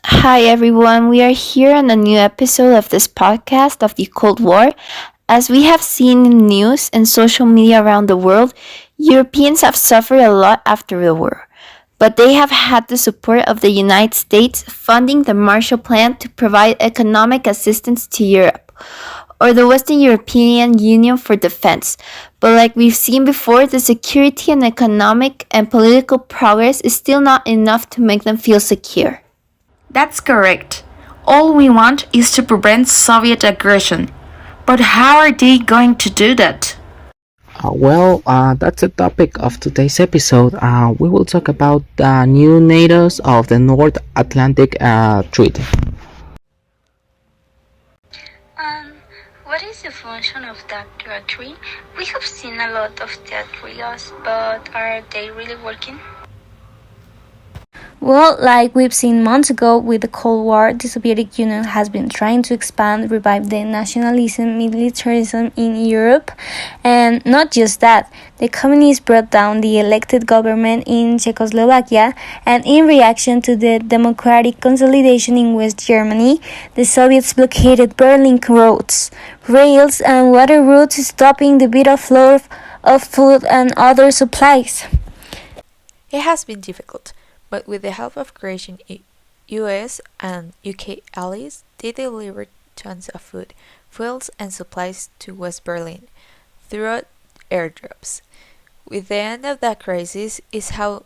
Hi everyone, we are here on a new episode of this podcast of the Cold War. As we have seen in news and social media around the world, Europeans have suffered a lot after the war, but they have had the support of the United States funding the Marshall Plan to provide economic assistance to Europe, or the Western European Union for defense. But like we've seen before, the security and economic and political progress is still not enough to make them feel secure. That's correct. All we want is to prevent Soviet aggression. But how are they going to do that? That's the topic of today's episode. We will talk about the new NATO's of the North Atlantic Treaty. And what is the function of that treaty? We have seen a lot of that trios, but are they really working? Well, like we've seen months ago with the Cold War, the Soviet Union has been trying to expand, revive the nationalism, militarism in Europe. And not just that, the communists brought down the elected government in Czechoslovakia, and in reaction to the democratic consolidation in West Germany, the Soviets blockaded Berlin roads, rails, and water routes, stopping the vital flow of food and other supplies. It has been difficult, but with the help of Croatian US and UK allies, they delivered tons of food, fuels and supplies to West Berlin through airdrops. With the end of that crisis is how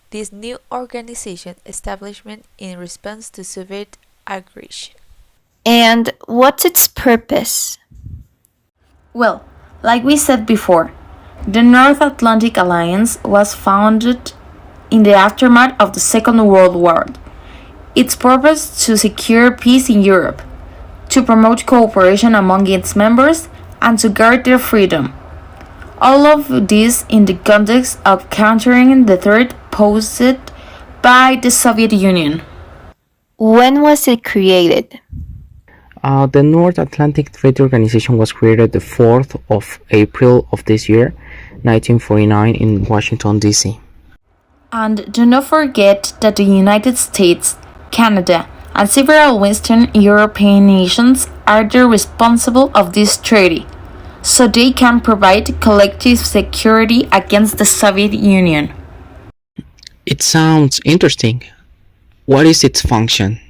this new organization establishment in response to Soviet aggression. And what's its purpose? Well, like we said before, the North Atlantic Alliance was founded in the aftermath of the Second World War. Its purpose to secure peace in Europe, to promote cooperation among its members, and to guard their freedom. All of this in the context of countering the threat posed by the Soviet Union. When was it created? The North Atlantic Treaty Organization was created the 4th of April of this year, 1949, in Washington, D.C. And do not forget that the United States, Canada, and several Western European nations are the responsible of this treaty, so they can provide collective security against the Soviet Union. It sounds interesting. What is its function?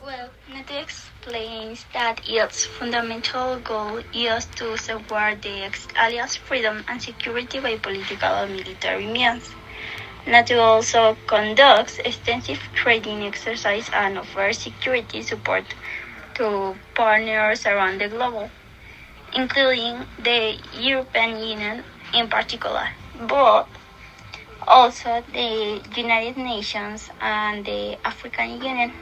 Well, Nato explains that its fundamental goal is to safeguard the allies' freedom and security by political and military means. NATO also conducts extensive training exercises and offers security support to partners around the globe, including the European Union in particular, but also the United Nations and the African Union.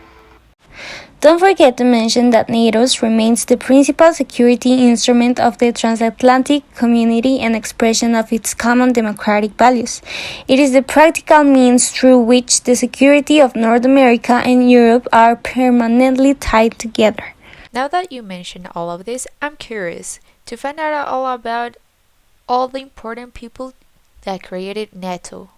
Don't forget to mention that NATO remains the principal security instrument of the transatlantic community and expression of its common democratic values. It is the practical means through which the security of North America and Europe are permanently tied together. Now that you mentioned all of this, I'm curious to find out all about all the important people that created NATO.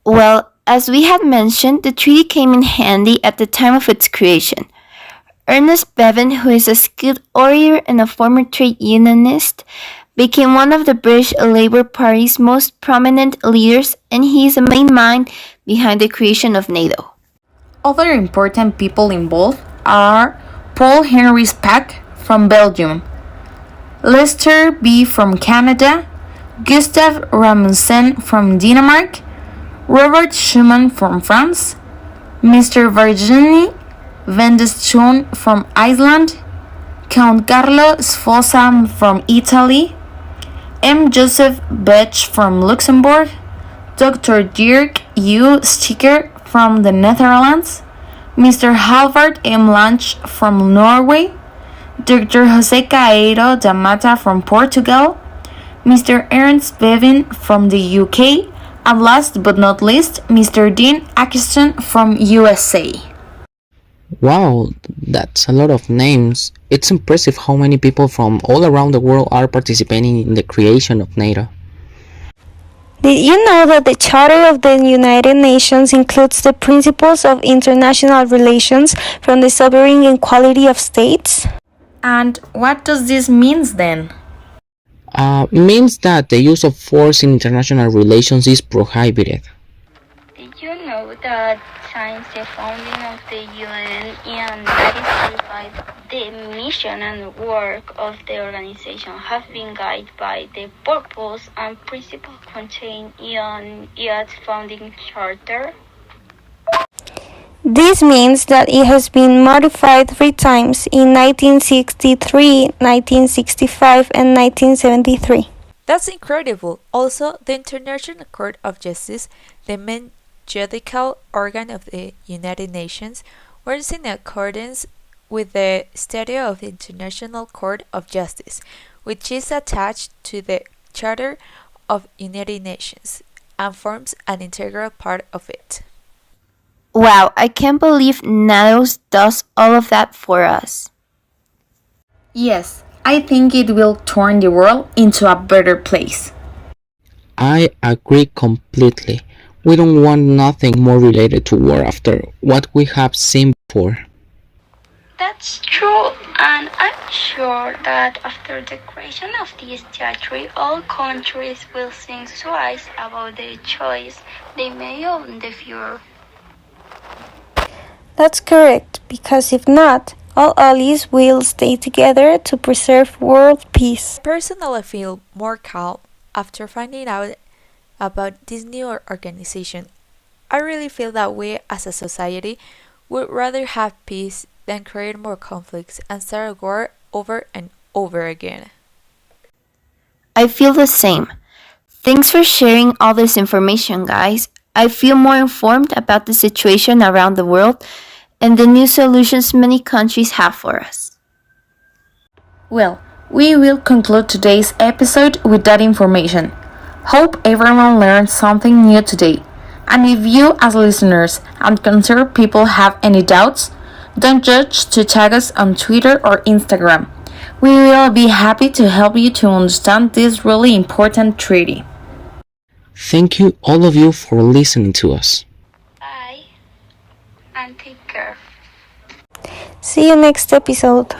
Well, as we had mentioned, the treaty came in handy at the time of its creation. Ernest Bevin, who is a skilled orator and a former trade unionist, became one of the British Labour Party's most prominent leaders, and he is the main mind behind the creation of NATO. Other important people involved are Paul Henry Spaak from Belgium, Lester B. from Canada, Gustav Rasmussen from Denmark, Robert Schuman from France, Mr. Virginie van de Schoon from Iceland, Count Carlo Sfosa from Italy, M. Joseph Bech from Luxembourg, Dr. Dirk U. Sticker from the Netherlands, Mr. Halvard M. Lange from Norway, Dr. Jose Caeiro da Mata from Portugal, Mr. Ernst Bevin from the UK, and last but not least, Mr. Dean Acheson from USA. Wow, that's a lot of names. It's impressive how many people from all around the world are participating in the creation of NATO. Did you know that the Charter of the United Nations includes the principles of international relations from the sovereign equality of states? And what does this mean then? Means that the use of force in international relations is prohibited. Did you know that since the founding of the UN in 1945, the mission and work of the organization have been guided by the purpose and principles contained in its founding charter? This means that it has been modified 3 times in 1963, 1965, and 1973. That's incredible. Also, the International Court of Justice, the main judicial organ of the United Nations, works in accordance with the Statute of the International Court of Justice, which is attached to the Charter of United Nations and forms an integral part of it. Wow, I can't believe NATO does all of that for us. Yes, I think it will turn the world into a better place. I agree completely. We don't want nothing more related to war after what we have seen before. That's true, and I'm sure that after the creation of this statue, all countries will think twice about the choice they made in the future. That's correct, because if not, all allies will stay together to preserve world peace. Personally, I feel more calm after finding out about this new organization. I really feel that we as a society would rather have peace than create more conflicts and start a war over and over again. I feel the same. Thanks for sharing all this information, guys. I feel more informed about the situation around the world and the new solutions many countries have for us. Well, we will conclude today's episode with that information. Hope everyone learned something new today. And if you, as listeners and concerned people, have any doubts, don't judge to tag us on Twitter or Instagram. We will be happy to help you to understand this really important treaty. Thank you, all of you, for listening to us. Bye, and take care. See you next episode.